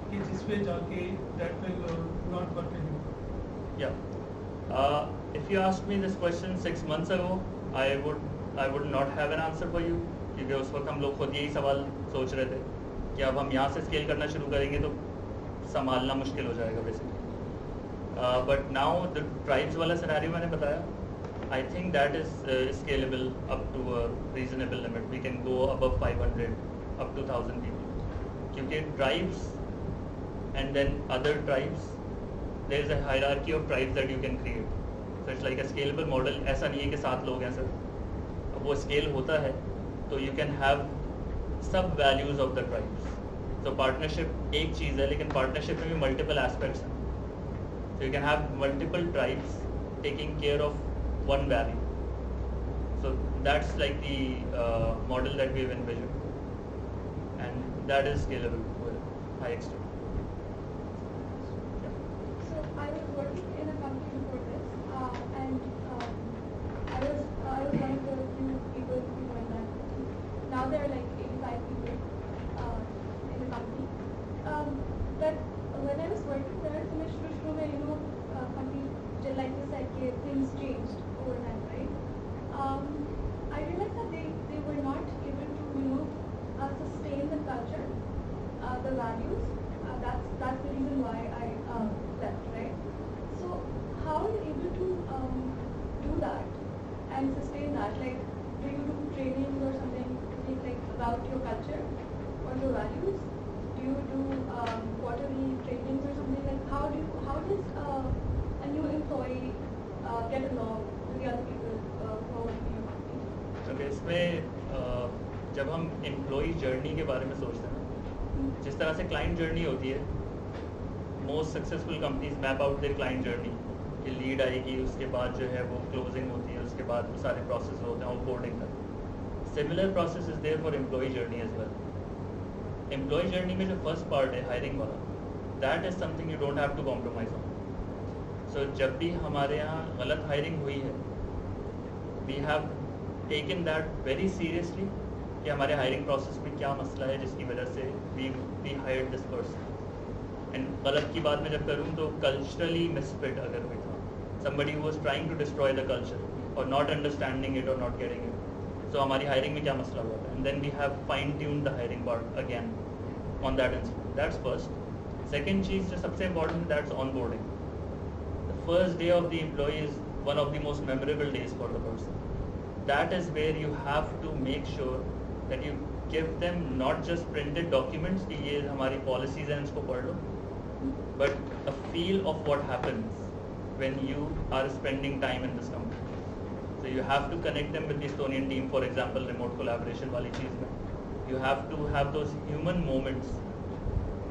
Speaker 3: कि जिस पे जाके that will not work anymore?
Speaker 2: Yeah. If you asked me this question 6 months ago, I would not have an answer for you, क्योंकि उस वक्त हम लोग खुद यही सवाल सोच रहे थे कि अब हम यहाँ से स्केल करना शुरू करेंगे तो संभालना मुश्किल हो जाएगा basically. But now the tribes वाला सिनेरियो मैंने बताया, I think that is scalable up to a reasonable limit. We can go above 500, up to 1,000 people. क्योंकि tribes and then other tribes, there is a hierarchy of tribes that you can create. So it's like a scalable model. ऐसा नहीं है कि 7 लोग हैं sir. अब वो scale होता है तो you can have sub values of the tribes. So partnership एक चीज़ है, लेकिन partnership में भी multiple aspects हैं. So you can have multiple tribes taking care of one value. So that's like the model that we've envisioned, and that is scalable to a high extent. Yeah.
Speaker 4: So I was working in a company before this, and I was one of the few people who joined that company. Now there are like 85 people in the company. But when I was working there, company like you said, things changed overnight, right? I realized that they were not able to, sustain the culture, the values. That's the reason why I left, right? So how are you able to do that and sustain that? Like, do you do trainings or something like about your culture or your values? Do you do quarterly trainings or something? Like, how does a new employee get along with the other people who are working in your company?
Speaker 2: Okay, इसमें जब हम employee journey के बारे में सोचते हैं ना, जिस तरह से क्लाइंट जर्नी होती है, most successful companies map out there client journey कि लीड आएगी, उसके बाद जो है वो क्लोजिंग होती है, उसके बाद वो सारे प्रोसेस होते हैं ऑफबोर्डिंग तक. Similar process is there for employee journey as well. Employee journey में जो फर्स्ट पार्ट है हायरिंग वाला, that is something you don't have to compromise on. So जब भी हमारे यहाँ गलत हायरिंग हुई है, we have taken that very seriously कि हमारे हायरिंग प्रोसेस में क्या मसला है जिसकी वजह से we hired this person. And गलत की बात मैं जब करूँ तो कल्चरली मिसफिट अगर हुई था, somebody who was trying to destroy the culture or not understanding it or not getting it. So हमारी hiring में क्या मसला हुआ था, and then we have fine-tuned the hiring part again on that instance. That's first. Second चीज़ जो सबसे important है, that's onboarding. The first day of the employee is one of the most memorable days for the person. That is where you have to make sure that you give them not just printed documents कि ये हमारी policies हैं इसको पढ़ लो, but a feel of what happens when you are spending time in this company. So you have to connect them with the Estonian team, for example, remote collaboration वाली चीज़ में. You have to have those human moments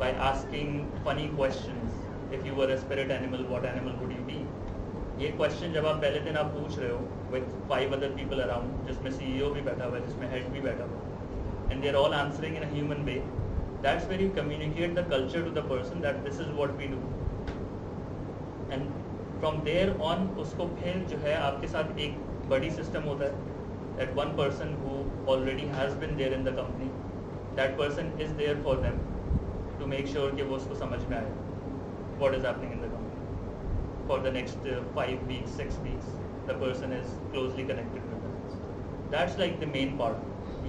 Speaker 2: by asking funny questions. If you were a spirit animal, what animal would you be? ये question जब आप पहले दिन आप पूछ रहे हो with 5 other people around, जिसमें CEO भी बैठा हुआ है, जिसमें head भी बैठा हुआ है, and they're all answering in a human way. That's where you communicate the culture to the person that this is what we do. And from there on उसको फिर जो है आपके साथ एक बड़ी सिस्टम होता है, that one person who already has been there in the company, that person is there for them to make sure कि वो उसको समझ में आए what is happening in the company for the next 5 weeks, 6 weeks. The person is closely connected with them. That's like the main part.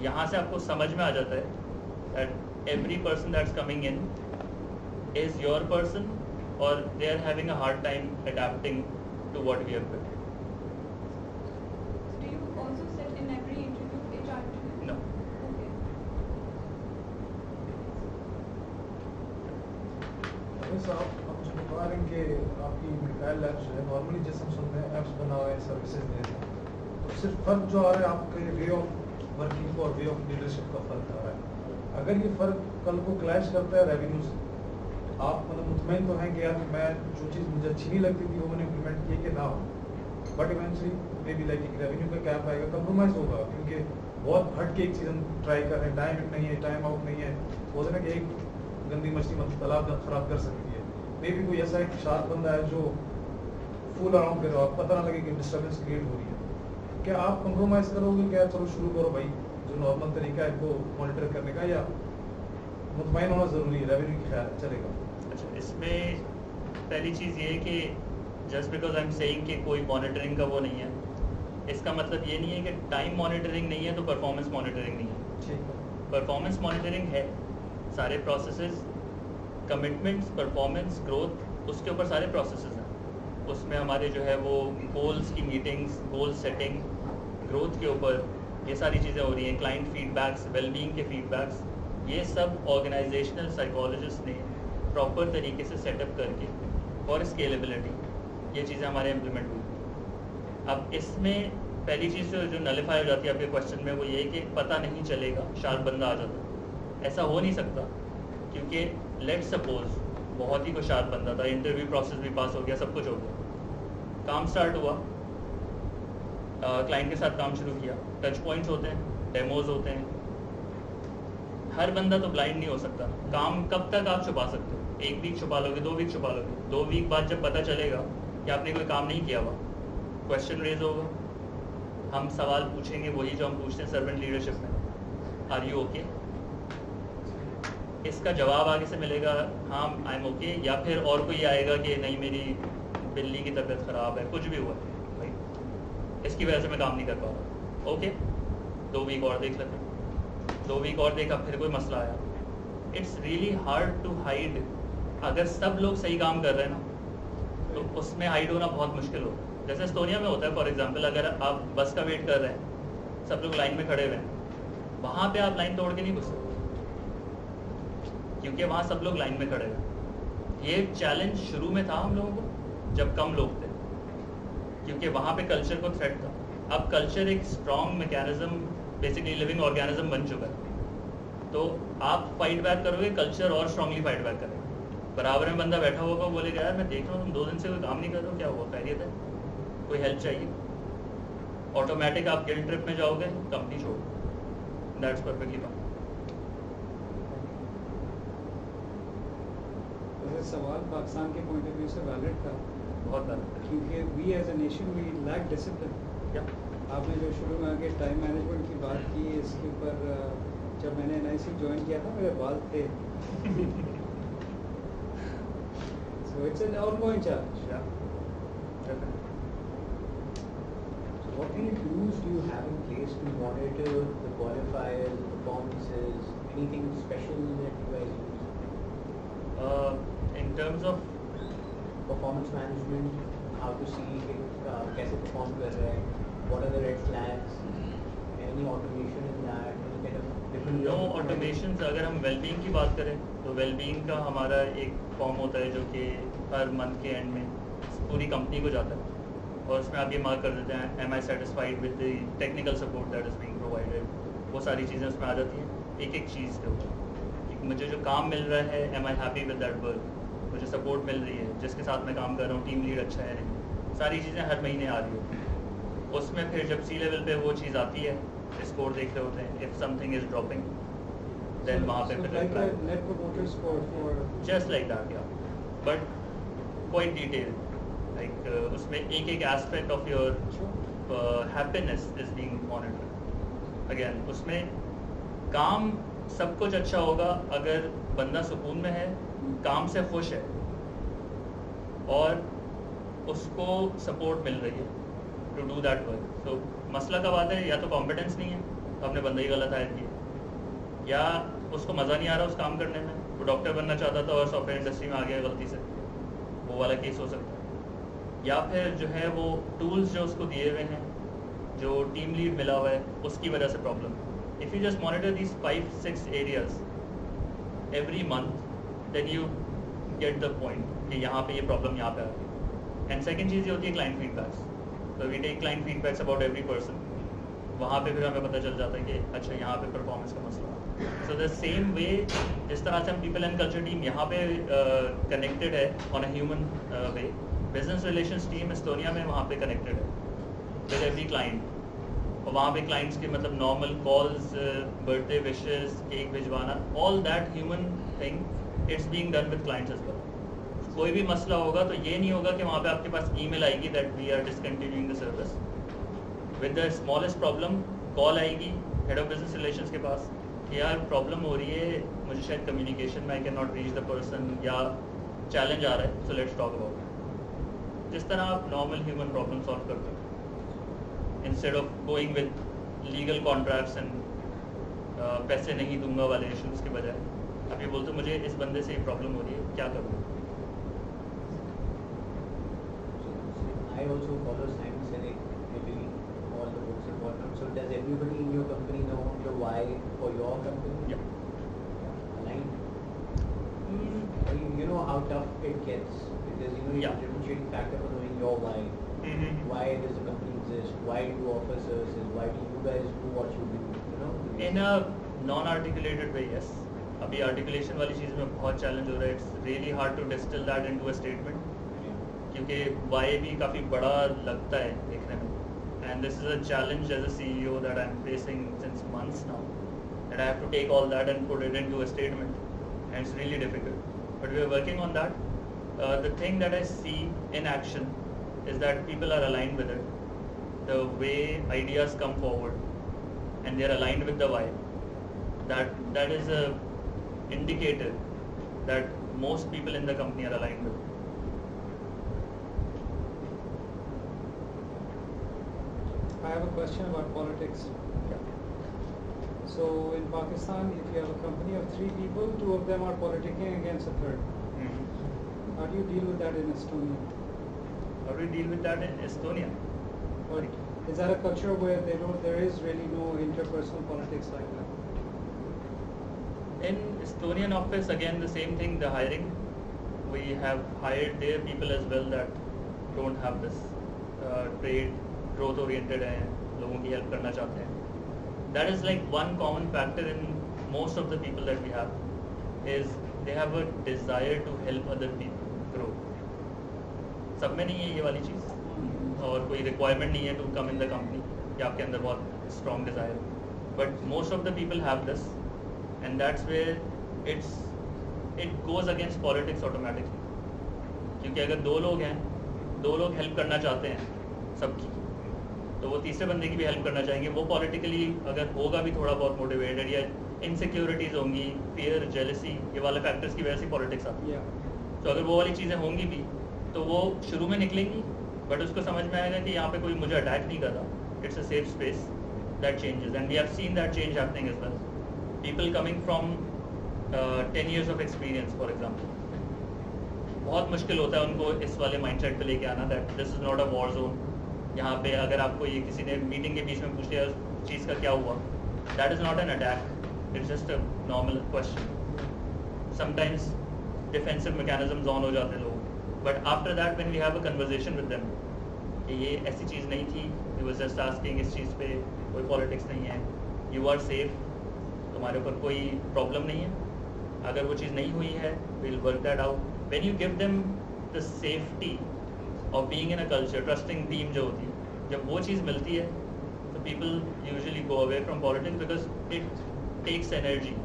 Speaker 2: यहाँ से आपको समझ में आ जाता है that every person that's coming in is your person or they are having a hard time adapting to what we have built.
Speaker 4: Do you also sit in every interview, HR interview?
Speaker 2: No.
Speaker 4: Okay.
Speaker 5: आप कुछ बता रहे हैं कि आपकी Mikail labs जो है normally जैसे हम सुनते हैं ऐप्स बना हुआ है, सर्विसेज दे रहे हैं, तो सिर्फ फर्क जो आ रहा है आपके वे ऑफ वर्किंग और वे ऑफ लीडरशिप का फर्क आ रहा है. अगर ये फर्क कल को क्लैश करता है रेवेन्यू से, आप मतलब मुतमईन तो हैं कि यार मैं जो चीज़ मुझे अच्छी नहीं लगती थी वो मैंने इम्प्लीमेंट किए कि ना हो, but eventually may be like revenue का कैप आएगा, कंप्रोमाइज़ होगा क्योंकि बहुत हट के एक चीज़ हम ट्राई कर रहे हैं, टाइम नहीं है, टाइम आउट नहीं है, हो सकता है कि एक गंदी मछली मतलब तालाब खराब कर सकती है. मे बी कोई ऐसा एक शार्प बंदा है जो फुल अराउंड कर रहा हो, पता ना लगे कि डिस्टर्बेंस क्रिएट हो रही है. क्या आप कंप्रोमाइज़ करोगे, क्या चलो शुरू करो भाई जो नॉर्मल तरीका है इनको मॉनिटर करने का, या मुतमईन होना ज़रूरी है, रेवेन्यू की ख्याल चलेगा?
Speaker 2: अच्छा, इसमें पहली चीज़ ये है कि just because I am saying कि कोई मॉनिटरिंग का वो नहीं है, इसका मतलब ये नहीं है कि टाइम मॉनिटरिंग नहीं है तो परफॉर्मेंस मॉनिटरिंग नहीं है.
Speaker 5: ठीक है.
Speaker 2: परफॉर्मेंस मॉनिटरिंग है, सारे प्रोसेसेस, कमिटमेंट्स, परफॉर्मेंस, ग्रोथ, उसके ऊपर सारे प्रोसेसेस हैं. उसमें हमारे जो है वो गोल्स की मीटिंग्स, गोल सेटिंग, ग्रोथ के ऊपर ये सारी चीज़ें हो रही हैं, क्लाइंट फीडबैक्स, वेलबींग के फीडबैक्स, ये सब ऑर्गेनाइजेशनल साइकोलॉजिस्ट ने प्रॉपर तरीके से सेटअप करके और स्केलेबिलिटी ये चीज़ें हमारे इम्प्लीमेंट हुई. अब इसमें पहली चीज़ जो नलिफाई हो जाती है आपके क्वेश्चन में वो ये कि पता नहीं चलेगा, शार्प बंदा आ जाता है. ऐसा हो नहीं सकता क्योंकि लेट सपोज बहुत ही कोई शार्प बंदा था, इंटरव्यू प्रोसेस भी पास हो गया, सब कुछ हो गया, काम स्टार्ट हुआ, क्लाइंट के साथ काम शुरू किया, टच पॉइंट्स होते हैं, डेमोज होते हैं. हर बंदा तो ब्लाइंड नहीं हो सकता. काम कब तक आप छुपा सकते हो? 1 वीक छुपा लोगे, 2 वीक छुपा लोगे. 2 वीक बाद जब पता चलेगा कि आपने कोई काम नहीं किया हुआ, क्वेश्चन रेज होगा, हम सवाल पूछेंगे वही जो हम पूछते हैं सर्वेंट लीडरशिप में, आर यू ओके? इसका जवाब आगे से मिलेगा हाँ आई एम ओके, या फिर और कोई आएगा कि नहीं मेरी बिल्ली की तबीयत ख़राब है, कुछ भी हुआ है भाई, इसकी वजह से मैं काम नहीं कर पा रहा. ओके 2 वीक और देख लेते हैं, 2 वीक और देखा फिर कोई मसला आया. It's really hard to hide. अगर सब लोग सही काम कर रहे हैं ना तो उसमें हाइड होना बहुत मुश्किल होता है. जैसे एस्टोनिया में होता है फॉर एग्जांपल, अगर आप बस का वेट कर रहे हैं, सब लोग लाइन में खड़े हुए हैं, वहाँ पे आप लाइन तोड़ के नहीं घुस सकते क्योंकि वहाँ सब लोग लाइन में खड़े हुए हैं. ये चैलेंज शुरू में था हम लोगों को जब कम लोग थे, क्योंकि वहाँ पे कल्चर को थ्रेट था. अब कल्चर एक strong mechanism, basically living organism बन चुका है. तो आप फाइट बैक करोगे, कल्चर और स्ट्रांगली फाइट बैक करेगा. बराबर में बंदा बैठा होगा, बोलेगा यार मैं देख रहा हूँ तुम 2 दिन से कोई काम नहीं कर रहे हो, क्या हुआ, खैरियत है, कोई हेल्प चाहिए, ऑटोमेटिक आप गिल्ट ट्रिप में जाओगे, कंपनी छोड़. That's perfectly fine.
Speaker 1: ये सवाल पाकिस्तान के पॉइंट ऑफ व्यू से वैलिड था,
Speaker 2: बहुत बात
Speaker 1: क्योंकि we as a nation we lack discipline.
Speaker 2: क्या
Speaker 1: आपने जो शुरू में आके टाइम मैनेजमेंट की बात की, इसके ऊपर जब मैंने NIC ज्वाइन किया था मेरे बाल थे. So it's an ongoing challenge.
Speaker 6: So what kind of tools do you have in place to monitor the qualifiers, the performances, anything special that you guys use?
Speaker 2: In terms of
Speaker 6: Performance management, how to see it, कैसे perform कर रहा है, what are the red flags, any automation in that, any kind of different
Speaker 2: no automation. अगर हम wellbeing की बात करें तो वेलबींग का हमारा एक फॉर्म होता है जो कि हर मंथ के एंड में पूरी कंपनी को जाता है, और उसमें आप ये मार्क कर देते हैं am I satisfied with the technical support that is being provided. वो सारी चीज़ें उसमें आ जाती हैं एक एक चीज़ के ऊपर. मुझे जो काम मिल रहा है, am I happy with that work, मुझे सपोर्ट मिल रही है, जिसके साथ मैं काम कर रहा हूँ टीम लीड अच्छा है नहीं, सारी चीज़ें हर महीने आ रही होती हैं. उसमें फिर जब सी लेवल पे वो चीज़ आती है, स्कोर देख रहे होते हैं, if something is dropping then वहाँ पे
Speaker 1: So
Speaker 2: फिर
Speaker 1: like a net promoter score for
Speaker 2: just like that. या बट क्वाइट डिटेल, लाइक उसमें एक एक aspect of your happiness is being monitored. Again उसमें काम सब कुछ अच्छा होगा अगर बंदा सुकून में है, काम से खुश है और उसको सपोर्ट मिल रही है टू डू दैट वर्क. तो मसला कब आता है, या तो कॉम्पिटेंस नहीं है तो आपने बंदा ही गलत हायर किया, या उसको मज़ा नहीं आ रहा उस काम करने में, वो डॉक्टर बनना चाहता था और सॉफ्टवेयर इंडस्ट्री में आ गया गलती से, वो वाला केस हो सकता है. या फिर जो है वो टूल्स जो उसको दिए हुए हैं, जो टीम लीड मिला हुआ है, उसकी वजह से problem. If you just monitor these 5-6 areas every month, then you get the point कि यहाँ पे ये प्रॉब्लम यहाँ पे आ रही है. एंड सेकेंड चीज़ ये होती है क्लाइंट फीडबैक्स. तो we take client feedbacks about every person. वहाँ पे फिर हमें पता चल जाता है कि अच्छा यहाँ पे परफॉर्मेंस का मसला है. सो द सेम वे जिस तरह से हम पीपल एंड कल्चर टीम यहाँ पे कनेक्टेड है on a human way, business relations team Estonia में वहाँ पे कनेक्टेड है विद एवरी क्लाइंट. और वहाँ पे क्लाइंट्स के मतलब normal calls, birthday wishes, cake भिजवाना, all that human thing it's being done with clients as well. कोई भी मसला होगा तो ये नहीं होगा कि वहाँ पे आपके पास ईमेल आएगी that we are discontinuing the service. With the smallest problem call आएगी हेड ऑफ बिजनेस रिलेशंस के पास कि यार प्रॉब्लम हो रही है, मुझे शायद कम्युनिकेशन में I can not reach the person, या चैलेंज आ रहा है, so let's talk about it. जिस तरह आप नॉर्मल ह्यूमन प्रॉब्लम सॉल्व करते हैं instead of going with legal contracts and पैसे नहीं दूंगा वाले इशूज़ के बजाय आप ये बोलते हो मुझे इस बंदे से ये प्रॉब्लम हो रही है, क्या करूँ.
Speaker 6: I also follow Simon Sinek, maybe all the books and whatnot. So does everybody in your company know the why for your company?
Speaker 2: Yeah.
Speaker 6: Aligned? I mean, you know how tough it gets because you know
Speaker 2: Yeah.
Speaker 6: the differentiating factor for knowing your why. Why does the company exist? Why do you offer services? Why do you guys do what you do? You know?
Speaker 2: In a non articulated way, yes. अभी articulation वाली चीज़ में बहुत challenge हो रहा है. It's really hard to distil that into a statement, क्योंकि why भी काफ़ी बड़ा लगता है देखने में. And this is a challenge as a CEO that I am facing since months now, that I have to take all that and put it into a statement, and it's really difficult, but we are working on that. The thing that I see in action is that people are aligned with it. The way ideas come forward and they are aligned with the why, that is a indicator that most people in the company are aligned with.
Speaker 1: I have a question about politics. So in Pakistan, if you have a company of 3 people, 2 of them are politicking against a third. How do you deal with that in Estonia?
Speaker 2: How do we deal with that in Estonia?
Speaker 1: Or is that a culture where there is really no interpersonal politics like that?
Speaker 2: In Estonian office, again, the same thing, the hiring. We have hired their people as well that don't have this trade, growth oriented हैं, लोगों की help करना चाहते हैं. That is like one common factor in most of the people that we have, is they have a desire to help other people grow. सब में नहीं है ये वाली चीज़, और कोई requirement नहीं है to come in the company कि आपके अंदर बहुत strong desire. But most of the people have this, and that's where it goes against politics automatically. क्योंकि अगर 2 लोग हैं, 2 लोग हेल्प करना चाहते हैं सबकी, तो वो तीसरे बंदे की भी हेल्प करना चाहेंगे. वो पॉलिटिकली अगर होगा भी थोड़ा बहुत मोटिवेटेड, या इनसिक्योरिटीज़ होंगी, फियर, जेलसी, ये वाले फैक्टर्स की वजह से पॉलिटिक्स आती है. तो अगर वो वाली चीज़ें होंगी भी, तो वो शुरू में निकलेंगी, बट उसको समझ में आएगा कि यहाँ पे कोई मुझे अटैक नहीं कर रहा. It's a safe space. That changes, and we have seen that change happening as well. People coming from 10 years of experience, for example, बहुत मुश्किल होता है उनको इस वाले माइंडसेट पे लेके आना that this is not a war zone. यहाँ पे अगर आपको ये किसी ने मीटिंग के बीच में पूछ लिया उस चीज़ का क्या हुआ, that is not an attack, it's just a normal question. Sometimes defensive mechanisms on हो जाते हैं लोग, but after that when we have a conversation with them कि ये ऐसी चीज़ नहीं थी, ही वाज जस्ट आस्किंग, इस चीज़ पे कोई पॉलिटिक्स नहीं है, यू आर सेफ, तुम्हारे ऊपर कोई प्रॉब्लम नहीं है, अगर वो चीज़ नहीं हुई है we will work that out. When you give them the safety of being in a culture, trusting team जो होती है, जब वो चीज़ मिलती है तो people usually go away from politics because it takes energy.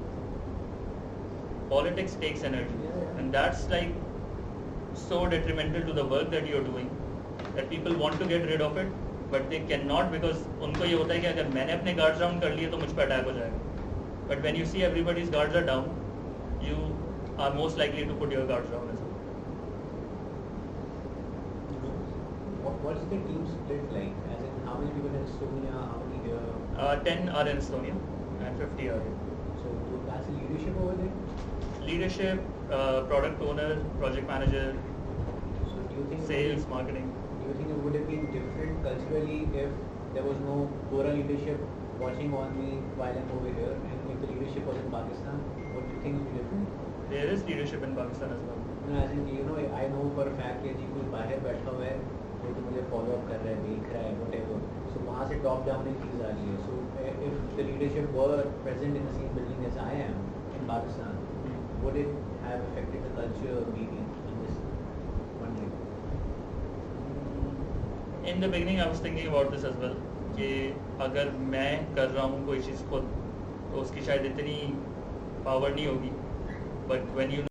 Speaker 2: Politics takes energy, and that's like so detrimental to the work that you're doing that people want to get rid of it, but they cannot because उनको ये होता है कि अगर मैंने अपने guards down कर लिए तो मुझ पर अटैक हो जाएगा. But when you see everybody's guards are down, you are most likely to put your guards down as well.
Speaker 6: What's the team split like? As in, how many people in Estonia, how many here?
Speaker 2: 10 are in Estonia and 50 are here.
Speaker 6: So that's the leadership over there?
Speaker 2: Leadership, product owner, project manager,
Speaker 6: So do you think
Speaker 2: sales, marketing.
Speaker 6: Do you think it would have been different culturally if there was no Gora leadership watching on me while I'm over here, and if the leadership was in Pakistan, what do you think would be different?
Speaker 2: There is leadership in Pakistan as well.
Speaker 6: No, as in, you know, I know for a fact कि जी कोई बाहर बैठा हुआ है वो तो मुझे follow up कर रहा है, देख रहा है, whatever. So वहाँ से टॉप डाउन एक चीज़ आ रही है. So if the leadership were present in the same building as I am in Pakistan, would it have affected the culture maybe? I'm just wondering.
Speaker 2: In the beginning I was thinking about this as well कि अगर मैं कर रहा हूँ कोई चीज़ खुद तो उसकी शायद इतनी पावर नहीं होगी, but when you